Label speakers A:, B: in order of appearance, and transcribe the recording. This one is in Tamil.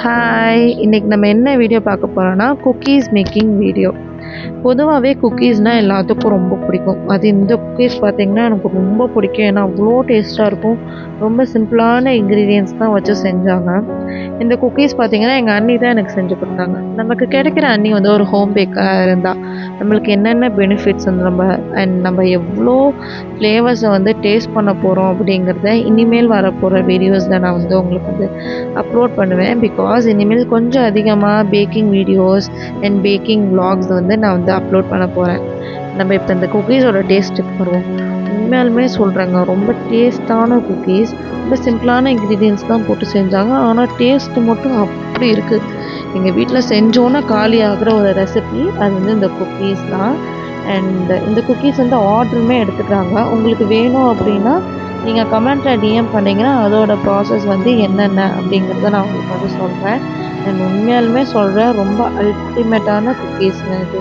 A: ஹாய், இன்னைக்கு நம்ம என்ன வீடியோ பார்க்க போறோம்னா, குக்கீஸ் மேக்கிங் வீடியோ. பொதுவாகவே குக்கீஸ்னால் எல்லாத்துக்கும் ரொம்ப பிடிக்கும். அது இந்த குக்கீஸ் பார்த்திங்கன்னா எனக்கு ரொம்ப பிடிக்கும். ஏன்னா அவ்வளோ டேஸ்ட்டாக இருக்கும். ரொம்ப சிம்பிளான இன்க்ரீடியன்ட்ஸ் தான் வச்சு செஞ்சாங்க. இந்த குக்கீஸ் பார்த்திங்கன்னா எங்கள் அண்ணி தான் எனக்கு செஞ்சு கொடுத்தாங்க. நமக்கு கிடைக்கிற அண்ணி வந்து ஒரு ஹோம் பேக்கராக இருந்தால் நம்மளுக்கு என்னென்ன பெனிஃபிட்ஸ் வந்து நம்ம எவ்வளோ ஃப்ளேவர்ஸை வந்து டேஸ்ட் பண்ண போகிறோம் அப்படிங்கிறத இனிமேல் வரப்போகிற வீடியோஸில் நான் வந்து உங்களுக்கு வந்து அப்லோட் பண்ணுவேன். பிகாஸ் இனிமேல் கொஞ்சம் அதிகமாக baking videos and baking vlogs வந்து நான் வந்து அப்லோட் பண்ண போகிறேன். நம்ம இப்போ இந்த குக்கீஸோட டேஸ்ட்டுக்கு வருவோம். உண்மையாலுமே சொல்கிறேங்க, ரொம்ப டேஸ்ட்டான குக்கீஸ். ரொம்ப சிம்பிளான இன்க்ரீடியன்ஸ் தான் போட்டு செஞ்சாங்க. ஆனால் டேஸ்ட்டு மட்டும் அப்படி இருக்குது. எங்கள் வீட்டில் செஞ்சோன்னா காலி ஆகிற ஒரு ரெசிபி அது வந்து இந்த குக்கீஸ் தான். அண்ட் இந்த குக்கீஸ் வந்து ஆர்டருமே எடுத்துக்கிறாங்க. உங்களுக்கு வேணும் அப்படின்னா நீங்கள் கமெண்ட்டில் டிஎம் பண்ணிங்கன்னா அதோட ப்ராசஸ் வந்து என்னென்ன அப்படிங்கிறத நான் உங்களுக்கு வந்து சொல்கிறேன். அண்ட் உண்மையாலுமே சொல்கிறேன், ரொம்ப அல்டிமேட்டான குக்கீஸ்ங்க இது.